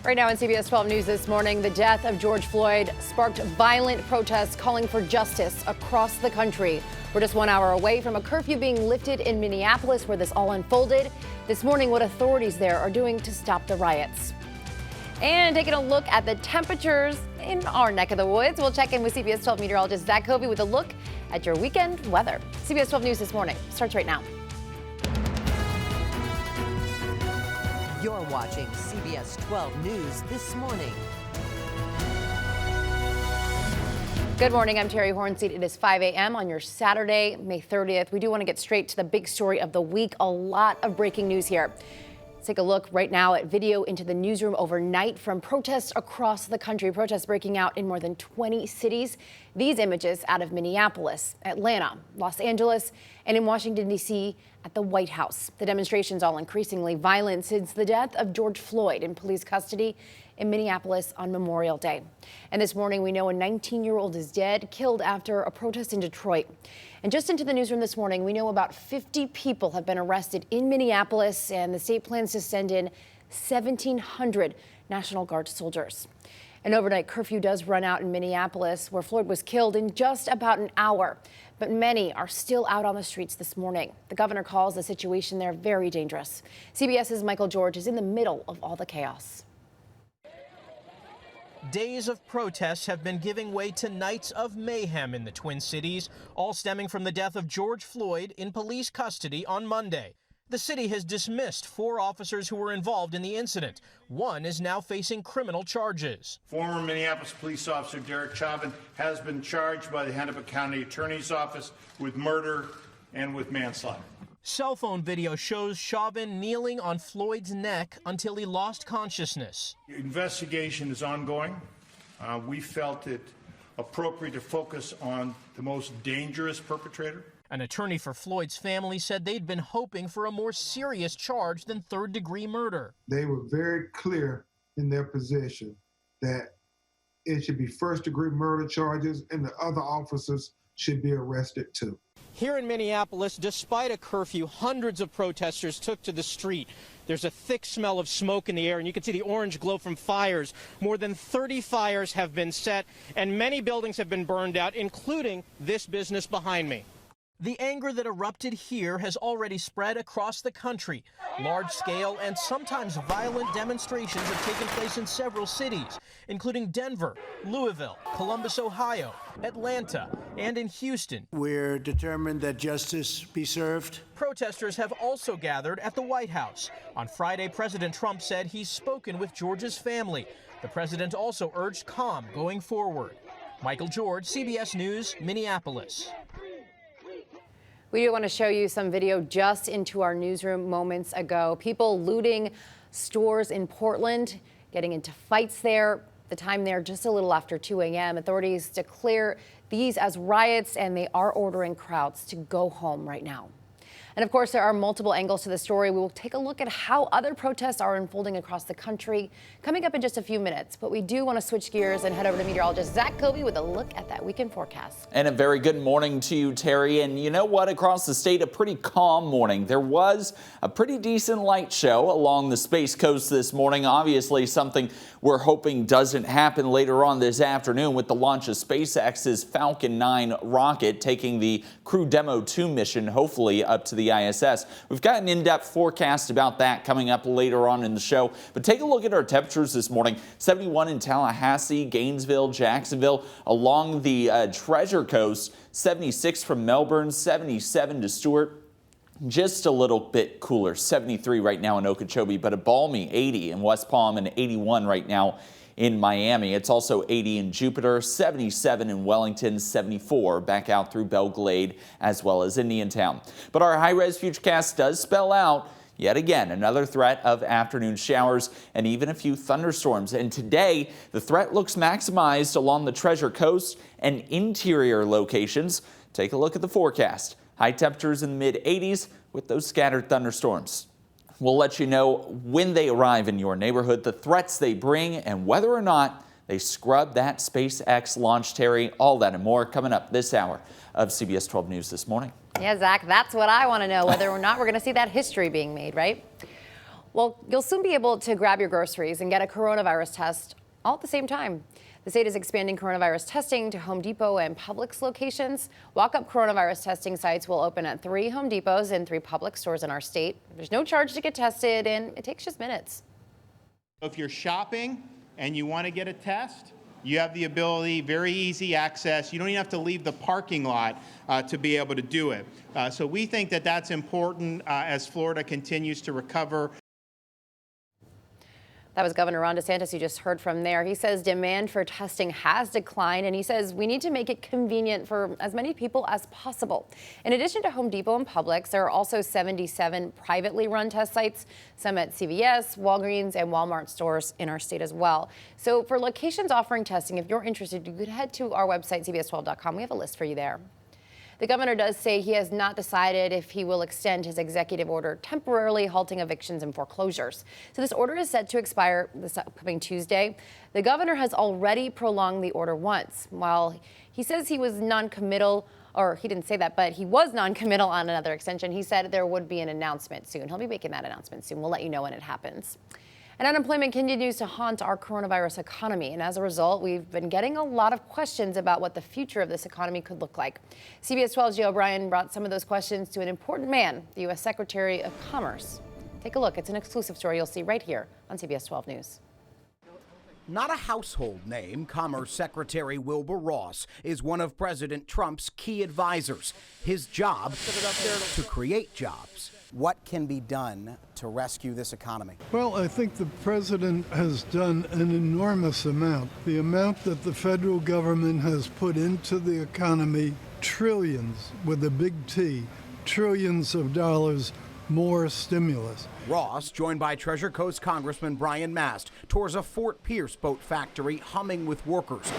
Right now on CBS 12 News this morning, the death of George Floyd sparked violent protests calling for justice across the country. We're just 1 hour away from a curfew being lifted in Minneapolis, where this all unfolded. This morning, what authorities there are doing to stop the riots. And taking a look at the temperatures in our neck of the woods, we'll check in with CBS 12 meteorologist Zach Covey with a look at your weekend weather. CBS 12 News this morning starts right now. You're watching CBS 12 News this morning. Good morning. I'm Terry Hornseed. It is 5 a.m. on your Saturday, May 30th. We do want to get straight to the big story of the week. A lot of breaking news here. Let's take a look right now at video into the newsroom overnight from protests across the country. Protests breaking out in more than 20 cities. These images out of Minneapolis, Atlanta, Los Angeles, and in Washington, D.C. at the White House. The demonstrations all increasingly violent since the death of George Floyd in police custody in Minneapolis on Memorial Day. And this morning, we know a 19-year-old is dead, killed after a protest in Detroit. And just into the newsroom this morning, we know about 50 people have been arrested in Minneapolis, and the state plans to send in 1,700 National Guard soldiers. An overnight curfew does run out in Minneapolis, where Floyd was killed, in just about an hour. But many are still out on the streets this morning. The governor calls the situation there very dangerous. CBS's Michael George is in the middle of all the chaos. Days of protests have been giving way to nights of mayhem in the Twin Cities, all stemming from the death of George Floyd in police custody on Monday. The city has dismissed 4 officers who were involved in the incident. One is now facing criminal charges. Former Minneapolis police officer Derek Chauvin has been charged by the Hennepin County Attorney's Office with murder and with manslaughter. Cell phone video shows Chauvin kneeling on Floyd's neck until he lost consciousness. The investigation is ongoing. We felt it appropriate to focus on the most dangerous perpetrator. An attorney for Floyd's family said they'd been hoping for a more serious charge than third-degree murder. They were very clear in their position that it should be first-degree murder charges and the other officers should be arrested too. Here in Minneapolis, despite a curfew, hundreds of protesters took to the street. There's a thick smell of smoke in the air, and you can see the orange glow from fires. More than 30 fires have been set, and many buildings have been burned out, including this business behind me. The anger that erupted here has already spread across the country. Large-scale and sometimes violent demonstrations have taken place in several cities, including Denver, Louisville, Columbus, Ohio, Atlanta, and in Houston. We're determined that justice be served. Protesters have also gathered at the White House. On Friday, President Trump said he's spoken with George's family. The president also urged calm going forward. Michael George, CBS News, Minneapolis. We do want to show you some video just into our newsroom moments ago. People looting stores in Portland, getting into fights there. The time there just a little after 2 a.m. Authorities declare these as riots, and they are ordering crowds to go home right now. And of course, there are multiple angles to the story. We will take a look at how other protests are unfolding across the country coming up in just a few minutes. But we do want to switch gears and head over to meteorologist Zach Covey with a look at that weekend forecast. And a very good morning to you, Terry. And you know what? Across the state, a pretty calm morning. There was a pretty decent light show along the Space Coast this morning. Obviously, something we're hoping doesn't happen later on this afternoon with the launch of SpaceX's Falcon 9 rocket, taking the Crew Demo 2 mission, hopefully up to the ISS. We've got an in-depth forecast about that coming up later on in the show. But take a look at our temperatures this morning. 71 in Tallahassee, Gainesville, Jacksonville, along the Treasure Coast. 76 from Melbourne, 77 to Stewart. Just a little bit cooler, 73 right now in Okeechobee, but a balmy 80 in West Palm and 81 right now in Miami. It's also 80 in Jupiter, 77 in Wellington, 74 back out through Belle Glade as well as Indiantown. But our high-res futurecast does spell out yet again another threat of afternoon showers and even a few thunderstorms. And today, the threat looks maximized along the Treasure Coast and interior locations. Take a look at the forecast. High temperatures in the mid-80s with those scattered thunderstorms. We'll let you know when they arrive in your neighborhood, the threats they bring, and whether or not they scrub that SpaceX launch, Terry. All that and more coming up this hour of CBS 12 News this morning. Yeah, Zach, that's what I want to know, whether or not we're going to see that history being made, right? Well, you'll soon be able to grab your groceries and get a coronavirus test all at the same time. The state is expanding coronavirus testing to Home Depot and Publix locations. Walk-up coronavirus testing sites will open at 3 Home Depots and 3 Publix stores in our state. There's no charge to get tested, and it takes just minutes. If you're shopping and you want to get a test, you have the ability, very easy access. You don't even have to leave the parking lot to be able to do it. So we think that that's important as Florida continues to recover. That was Governor Ron DeSantis you just heard from there. He says demand for testing has declined, and he says we need to make it convenient for as many people as possible. In addition to Home Depot and Publix, there are also 77 privately run test sites, some at CVS, Walgreens, and Walmart stores in our state as well. So for locations offering testing, if you're interested, you could head to our website, cbs12.com. We have a list for you there. The governor does say he has not decided if he will extend his executive order temporarily halting evictions and foreclosures. So this order is set to expire this upcoming Tuesday. The governor has already prolonged the order once. While he says he was non-committal, or he didn't say that, but he was non-committal on another extension, he said there would be an announcement soon. He'll be making that announcement soon. We'll let you know when it happens. And unemployment continues to haunt our coronavirus economy. And as a result, we've been getting a lot of questions about what the future of this economy could look like. CBS 12's Joe O'Brien brought some of those questions to an important man, the U.S. Secretary of Commerce. Take a look. It's an exclusive story you'll see right here on CBS 12 News. Not a household name, Commerce Secretary Wilbur Ross is one of President Trump's key advisors. His job, to create jobs. What can be done to rescue this economy? Well, I think the president has done an enormous amount. The amount that the federal government has put into the economy, trillions with a big T, trillions of dollars more stimulus. Ross, joined by Treasure Coast Congressman Brian Mast, tours a Fort Pierce boat factory humming with workers.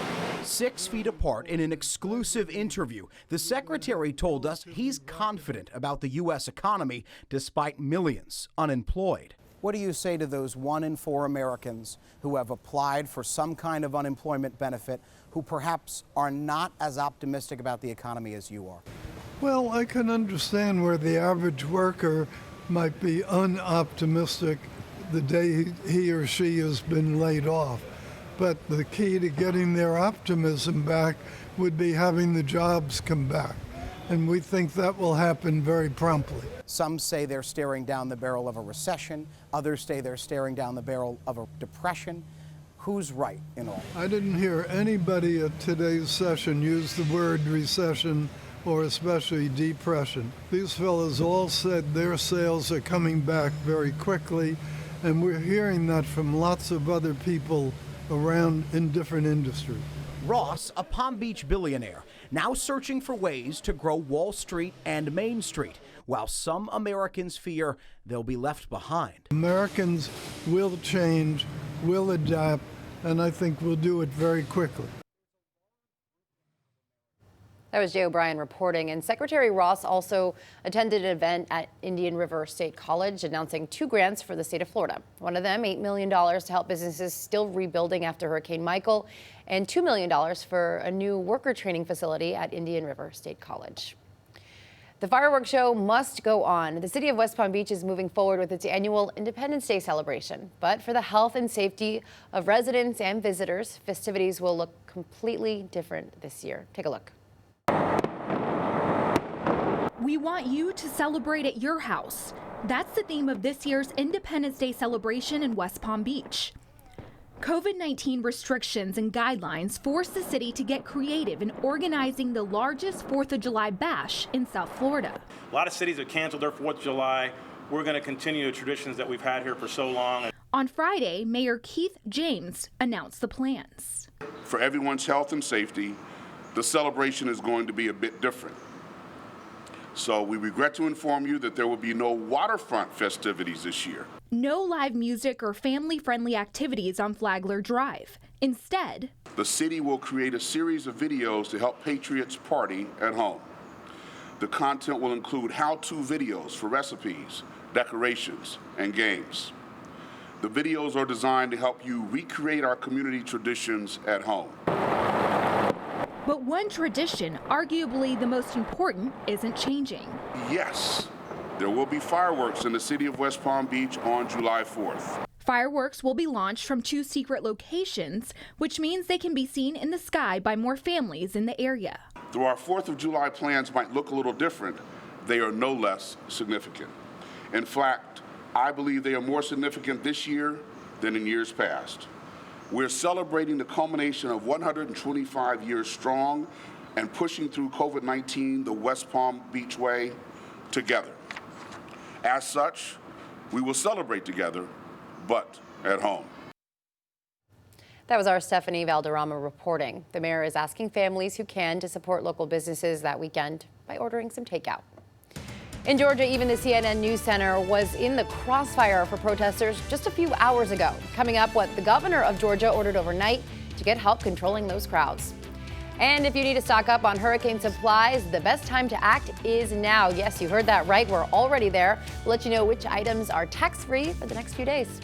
6 feet apart in an exclusive interview, the secretary told us he's confident about the U.S. economy despite millions unemployed. What do you say to those 1 in 4 Americans who have applied for some kind of unemployment benefit who perhaps are not as optimistic about the economy as you are? Well, I can understand where the average worker might be unoptimistic the day he or she has been laid off. But the key to getting their optimism back would be having the jobs come back. And we think that will happen very promptly. Some say they're staring down the barrel of a recession. Others say they're staring down the barrel of a depression. Who's right in all? I didn't hear anybody at today's session use the word recession or especially depression. These fellows all said their sales are coming back very quickly, and we're hearing that from lots of other people around in different industries. Ross, a Palm Beach billionaire, now searching for ways to grow Wall Street and Main Street, while some Americans fear they'll be left behind. Americans will change, will adapt, and I think we'll do it very quickly. That was Jay O'Brien reporting. And Secretary Ross also attended an event at Indian River State College announcing 2 grants for the state of Florida. One of them, $8 million to help businesses still rebuilding after Hurricane Michael, and $2 million for a new worker training facility at Indian River State College. The fireworks show must go on. The city of West Palm Beach is moving forward with its annual Independence Day celebration. But for the health and safety of residents and visitors, festivities will look completely different this year. Take a look. We want you to celebrate at your house. That's the theme of this year's Independence Day celebration in West Palm Beach. COVID-19 restrictions and guidelines forced the city to get creative in organizing the largest 4th of July bash in South Florida. A lot of cities have canceled their 4th of July. We're going to continue the traditions that we've had here for so long. On Friday, Mayor Keith James announced the plans. For everyone's health and safety, the celebration is going to be a bit different. So we regret to inform you that there will be no waterfront festivities this year. No live music or family-friendly activities on Flagler Drive. Instead, the city will create a series of videos to help patriots party at home. The content will include how-to videos for recipes, decorations, and games. The videos are designed to help you recreate our community traditions at home. But one tradition, arguably the most important, isn't changing. Yes, There will be fireworks in the city of West Palm Beach on July 4th. Fireworks will be launched from 2 secret locations, which means they can be seen in the sky by more families in the area. Though our 4th of July plans might look a little different, they are no less significant. In fact, I believe they are more significant this year than in years past. We're celebrating the culmination of 125 years strong and pushing through COVID-19 the West Palm Beach way together. As such, we will celebrate together, but at home. That was our Stephanie Valderrama reporting. The mayor is asking families who can to support local businesses that weekend by ordering some takeout. In Georgia, even the CNN News Center was in the crossfire for protesters just a few hours ago. Coming up, what the governor of Georgia ordered overnight to get help controlling those crowds. And if you need to stock up on hurricane supplies, the best time to act is now. Yes, you heard that right. We're already there. We'll let you know which items are tax-free for the next few days.